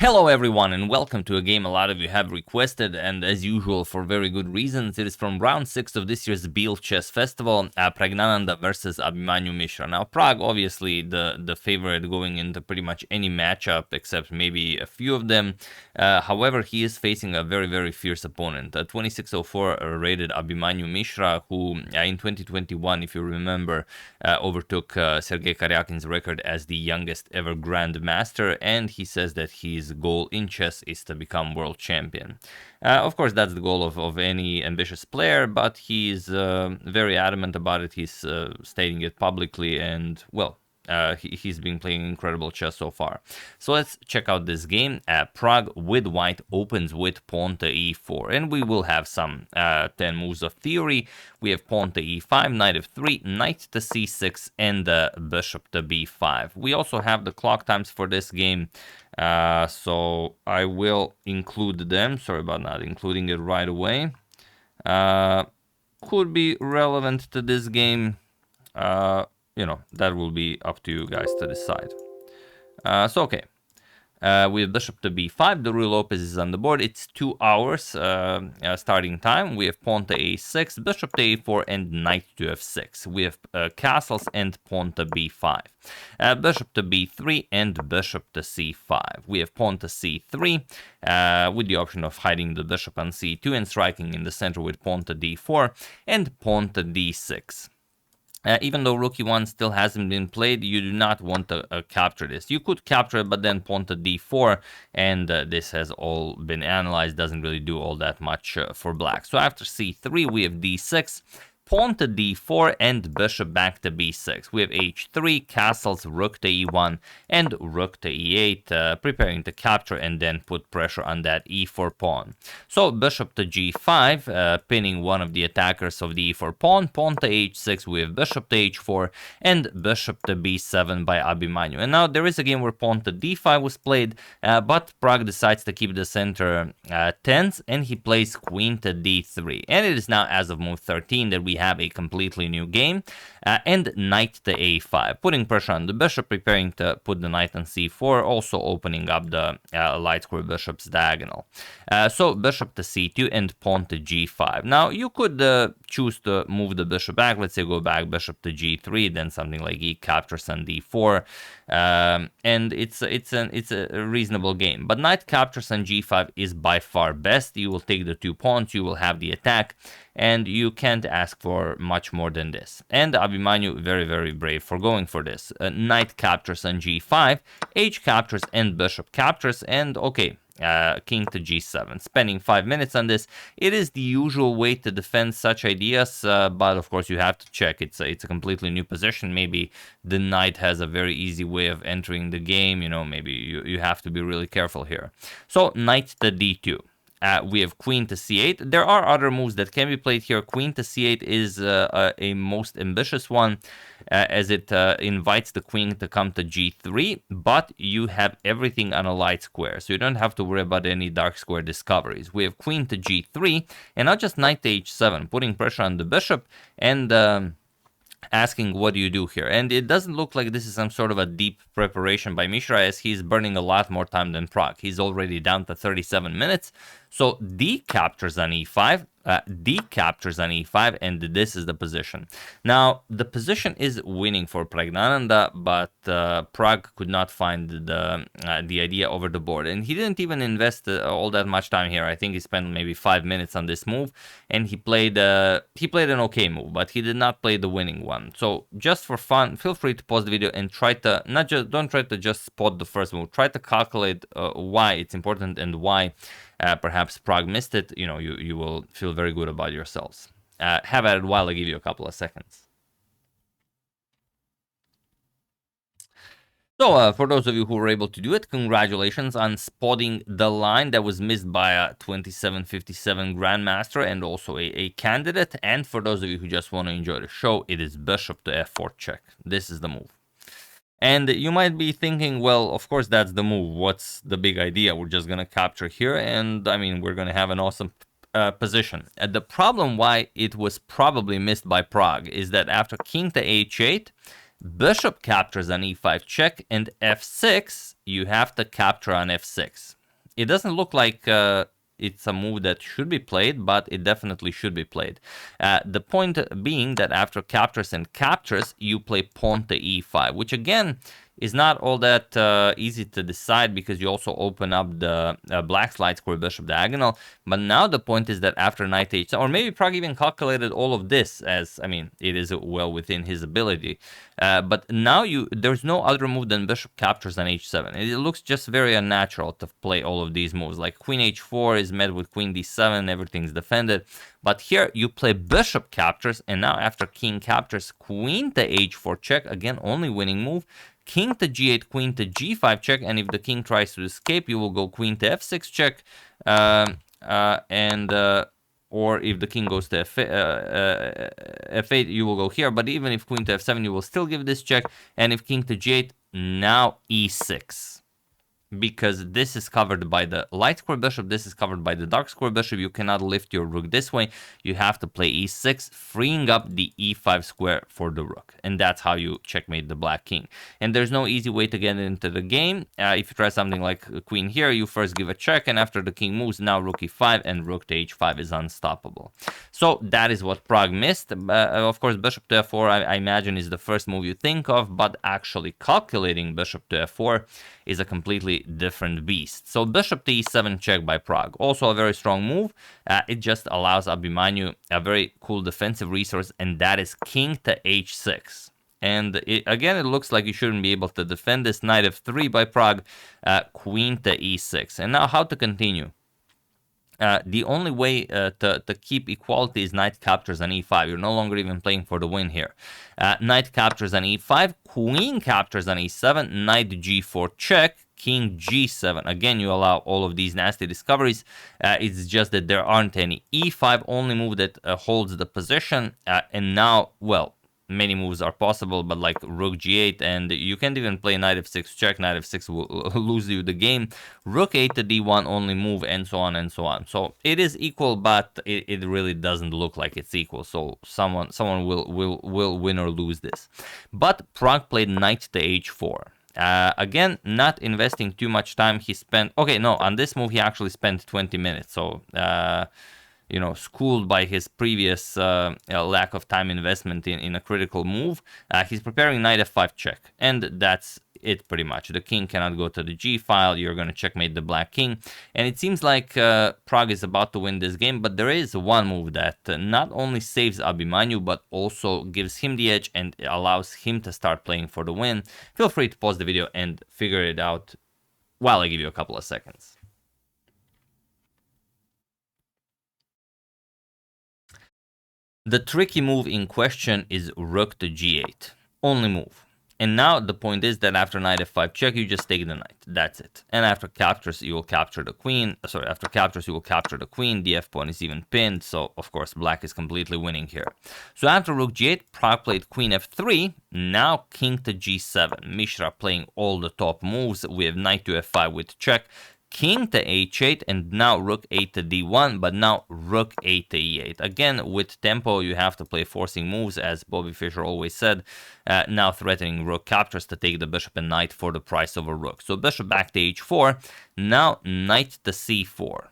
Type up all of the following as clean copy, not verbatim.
Hello everyone and welcome to a game a lot of you have requested, and as usual for very good reasons. It is from round 6 of this year's Biel chess festival, Praggnanandhaa versus Abhimanyu Mishra. Now Pragg obviously the favorite going into pretty much any matchup except maybe a few of them. However, he is facing a very fierce opponent, a 2604 rated Abhimanyu Mishra, who in 2021, if you remember, overtook Sergei Karyakin's record as the youngest ever Grandmaster, and he says that his goal in chess is to become world champion. Of course, that's the goal of any ambitious player, but he's very adamant about it. He's stating it publicly, and well, he's been playing incredible chess so far. So let's check out this game. Pragg with white opens with pawn to e4, and we will have some 10 moves of theory. We have pawn to e5, knight f3, knight to c6, and bishop to b5. We also have the clock times for this game, so I will include them. Sorry about not including it right away. Could be relevant to this game. That will be up to you guys to decide. Okay. We have bishop to b5. The Ruy Lopez is on the board. It's 2 hours starting time. We have pawn to a6, bishop to a4, and knight to f6. We have castles and pawn to b5. Bishop to b3 and bishop to c5. We have pawn to c3 with the option of hiding the bishop on c2 and striking in the center with pawn to d4 and pawn to d6. Even though rook e1 still hasn't been played, you do not want to capture this. You could capture it, but then pawn to d4, and this has all been analyzed, doesn't really do all that much for black. So after c3, we have d6, pawn to d4, and bishop back to b6. We have h3, castles, rook to e1, and rook to e8, preparing to capture and then put pressure on that e4 pawn. So bishop to g5, pinning one of the attackers of the e4 pawn, pawn to h6, we have bishop to h4, and bishop to b7 by Abhimanyu. And now there is a game where pawn to d5 was played, but Pragg decides to keep the center tense, and he plays queen to d3. And it is now, as of move 13, that we have a completely new game, and knight to a5, putting pressure on the bishop, preparing to put the knight on c4, also opening up the light square bishop's diagonal. So bishop to c2 and pawn to g5. Now you could choose to move the bishop back, let's say go back bishop to g3, then something like e captures on d4, and it's a reasonable game. But knight captures on g5 is by far best. You will take the 2 pawns, you will have the attack, and you can't ask for much more than this. And Abhimanyu very brave for going for this. Knight captures on g5, h captures and bishop captures, and okay, king to g7. Spending 5 minutes on this. It is the usual way to defend such ideas, but of course you have to check. It's a completely new position. Maybe the knight has a very easy way of entering the game. Maybe you have to be really careful here. So knight to d2. We have queen to c8. There are other moves that can be played here. Queen to c8 is a most ambitious one, as it invites the queen to come to g3, but you have everything on a light square, so you don't have to worry about any dark square discoveries. We have queen to g3, and not just knight to h7, putting pressure on the bishop, and asking what do you do here. And it doesn't look like this is some sort of a deep preparation by Mishra, as he's burning a lot more time than Pragg. He's already down to 37 minutes. So d captures on e5, d captures on e5, and this is the position. Now the position is winning for Praggnanandhaa, but Pragg could not find the idea over the board, and he didn't even invest all that much time here. I think he spent maybe 5 minutes on this move, and he played an okay move, but he did not play the winning one. So just for fun, feel free to pause the video and try to don't try to just spot the first move. Try to calculate why it's important and why perhaps Pragg missed it. You will feel very good about yourselves. Have at it while I give you a couple of seconds. So for those of you who were able to do it, congratulations on spotting the line that was missed by a 2757 Grandmaster and also a candidate. And for those of you who just want to enjoy the show, it is bishop to f4 check. This is the move. And you might be thinking, well, of course that's the move. What's the big idea? We're just going to capture here, and I mean, we're going to have an awesome position. The problem why it was probably missed by Pragg is that after king to h8, Bishop captures on e5 check, and f6, you have to capture on f6. It doesn't look like it's a move that should be played, but it definitely should be played. The point being that after captures and captures, you play pawn to e5, which again is not all that easy to decide because you also open up the black slide square bishop diagonal. But now the point is that after knight h7, or maybe Pragg even calculated all of this as, I mean, it is well within his ability. But now there's no other move than bishop captures on h7. It looks just very unnatural to play all of these moves. Like queen h4 is met with queen d7, everything's defended. But here you play bishop captures, and now after king captures, queen to h4 check, again, only winning move. King to g8, queen to g5 check, and if the king tries to escape, you will go queen to f6 check, or if the king goes to f8, you will go here. But even if queen to f7, you will still give this check, and if king to g8, now e6. Because this is covered by the light square bishop, this is covered by the dark square bishop. You cannot lift your rook this way. You have to play e6, freeing up the e5 square for the rook. And that's how you checkmate the black king. And there's no easy way to get into the game. If you try something like queen here, you first give a check, and after the king moves, now rook e5, and rook to h5 is unstoppable. So that is what Pragg missed. Of course, bishop to f4, I imagine, is the first move you think of, but actually calculating bishop to f4 is a completely different beast. So bishop to e7 check by Pragg. Also a very strong move. It just allows Abhimanyu a very cool defensive resource, and that is king to h6. And again, it looks like you shouldn't be able to defend this. Knight f3 by Pragg, queen to e6. And now how to continue? The only way to keep equality is knight captures on e5. You're no longer even playing for the win here. Knight captures on e5, queen captures on e7, knight g4 check, king g7. Again, you allow all of these nasty discoveries. It's just that there aren't any. e5 only move that holds the position. And now, well, many moves are possible, but like rook g8, and you can't even play knight f6 check. Knight f6 will lose you the game. Rook 8 to d1 only move, and so on and so on. So it is equal, but it really doesn't look like it's equal. So someone will win or lose this. But Pragg played knight to h4. Again, not investing too much time. He spent, okay, no, on this move he actually spent 20 minutes. So you know, schooled by his previous lack of time investment in a critical move, he's preparing knight f5 check, and that's it pretty much. The king cannot go to the g file. You're going to checkmate the black king, and it seems like Pragg is about to win this game, but there is one move that not only saves Abhimanyu, but also gives him the edge and allows him to start playing for the win. Feel free to pause the video and figure it out while I give you a couple of seconds. The tricky move in question is rook to g8. Only move. And now the point is that after knight f5 check, you just take the knight. That's it. And after captures, you will capture the queen. Sorry, after captures, you will capture the queen. The f pawn is even pinned. So, of course, black is completely winning here. So after rook g8, Pragg played queen f3. Now king to g7. Mishra playing all the top moves. We have knight to f5 with check. King to h8, and now rook 8 to d1, but now rook 8 to e8. Again, with tempo, you have to play forcing moves, as Bobby Fischer always said. Now threatening rook captures to take the bishop and knight for the price of a rook. So bishop back to h4, now knight to c4.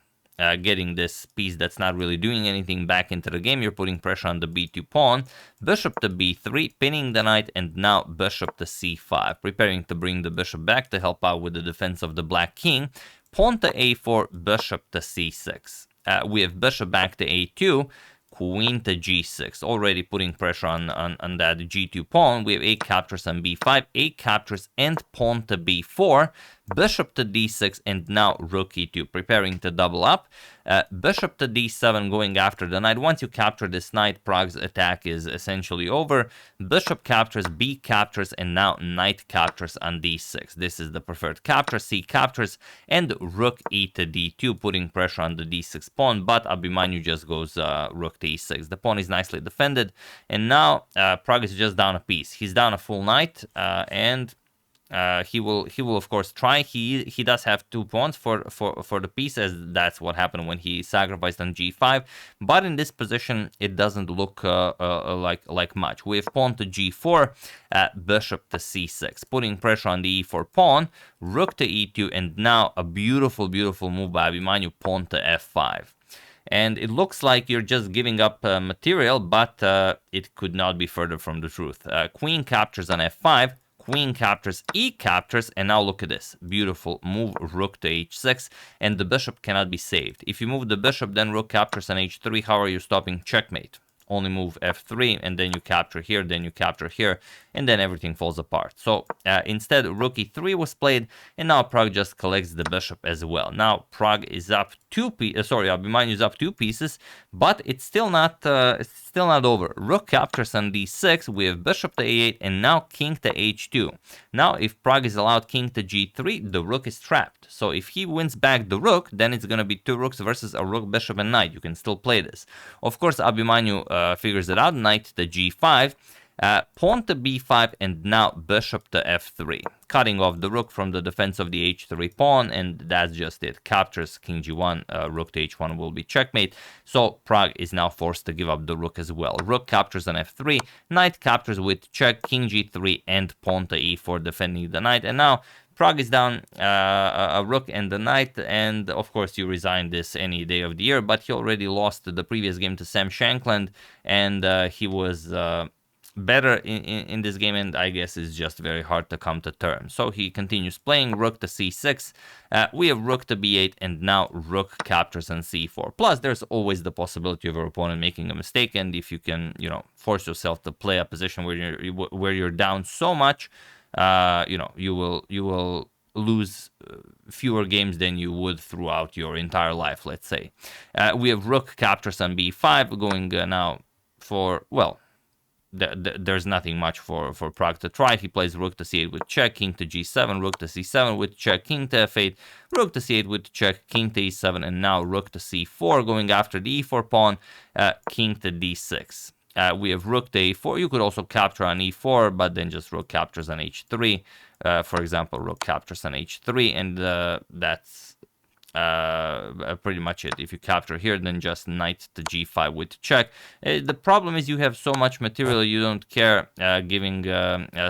Getting this piece that's not really doing anything back into the game. You're putting pressure on the b2 pawn. Bishop to b3, pinning the knight, and now bishop to c5. Preparing to bring the bishop back to help out with the defense of the black king. Pawn to a4, bishop to c6. We have bishop back to a2, queen to g6. Already putting pressure on that g2 pawn. We have a captures on b5, a captures and pawn to b4, bishop to d6, and now rook e2. Preparing to double up. Bishop to d7 going after the knight. Once you capture this knight, Pragg's attack is essentially over. Bishop captures, b captures, and now knight captures on d6. This is the preferred capture. C captures, and rook e to d2, putting pressure on the d6 pawn, but Abhimanyu just goes rook to e6. The pawn is nicely defended, and now Pragg is just down a piece. He's down a full knight, and he will of course try. He does have 2 pawns for the piece, as that's what happened when he sacrificed on g5. But in this position, it doesn't look like much. We have pawn to g4, bishop to c6, putting pressure on the e4 pawn, rook to e2, and now a beautiful move by Abhimanyu, pawn to f5. And it looks like you're just giving up material, but it could not be further from the truth. Queen captures on f5, queen captures, e captures, and now look at this. Beautiful move, rook to h6, and the bishop cannot be saved. If you move the bishop, then rook captures on h3. How are you stopping checkmate? Only move f3, and then you capture here, then you capture here, and then everything falls apart. So instead, rook e3 was played, and now Pragg just collects the bishop as well. Now Pragg is up Abhimanyu is up 2 pieces, but it's still not over. Rook captures on d6. We have bishop to a8, and now king to h2. Now, if Pragg is allowed king to g3, the rook is trapped. So if he wins back the rook, then it's gonna be 2 rooks versus a rook, bishop, and knight. You can still play this. Of course, Abhimanyu figures it out. Knight to g5, pawn to b5, and now bishop to f3, cutting off the rook from the defense of the h3 pawn, and that's just it. Captures king g1, rook to h1 will be checkmate. So Pragg is now forced to give up the rook as well. Rook captures on f3, knight captures with check, king g3, and pawn to e4, defending the knight. And now Pragg is down a rook and the knight, and of course you resign this any day of the year, but he already lost the previous game to Sam Shankland, and he was better in this game, and I guess it's just very hard to come to terms. So he continues playing rook to c6. We have rook to b8, and now rook captures on c4. Plus, there's always the possibility of your opponent making a mistake, and if you can, force yourself to play a position where you're down so much, you will lose fewer games than you would throughout your entire life, let's say. We have rook captures on b5, going now for, well, there's nothing much for Pragg to try. He plays rook to c8 with check, king to g7, rook to c7 with check, king to f8, rook to c8 with check, king to e7, and now rook to c4, going after the e4 pawn, king to d6. We have rook to a4. You could also capture on e4, but then just rook captures on h3. For example, rook captures on h3, and that's pretty much it. If you capture here, then just knight to g5 with check. The problem is you have so much material, you don't care giving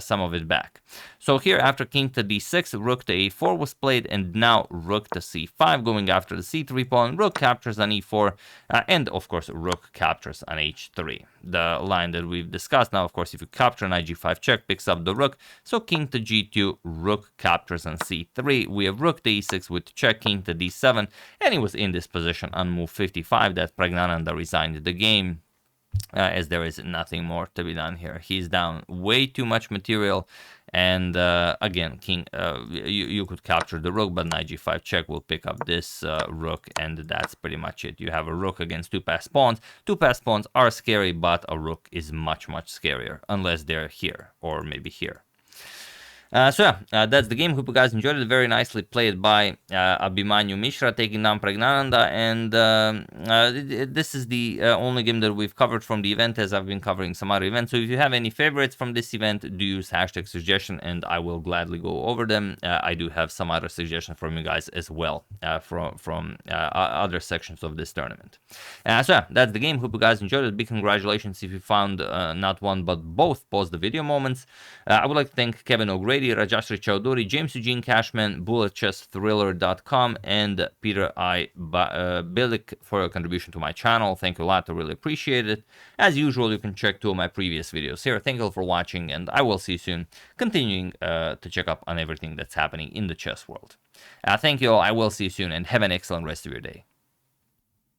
some of it back. So here, after king to d6, rook to a4 was played, and now rook to c5, going after the c3 pawn. Rook captures on e4, and of course rook captures on h3. The line that we've discussed. Now, of course, if you capture knight g5 check, picks up the rook. So king to g2, rook captures on c3. We have rook to e6 with check, king to d7, and he was in this position on move 55 that Praggnanandhaa resigned the game, as there is nothing more to be done here. He's down way too much material, and again, king, you could capture the rook, but knight g5 check will pick up this rook, and that's pretty much it. You have a rook against 2 passed pawns. 2 passed pawns are scary, but a rook is much scarier, unless they're here, or maybe here. So yeah, that's the game. Hope you guys enjoyed it. Very nicely played by Abhimanyu Mishra, taking down Praggnanandhaa, and this is the only game that we've covered from the event, as I've been covering some other events. So if you have any favorites from this event, do use hashtag suggestion, and I will gladly go over them. I do have some other suggestions from you guys as well, from other sections of this tournament. So yeah, that's the game. Hope you guys enjoyed it. Big congratulations if you found not one but both pause the video moments. I would like to thank Kevin O'Grady, Rajashri Chowdhury, James Eugene Cashman, BulletChessThriller.com, and Peter I. Bilik for your contribution to my channel. Thank you a lot. I really appreciate it. As usual, you can check 2 of my previous videos here. Thank you all for watching, and I will see you soon, continuing to check up on everything that's happening in the chess world. Thank you all. I will see you soon, and have an excellent rest of your day.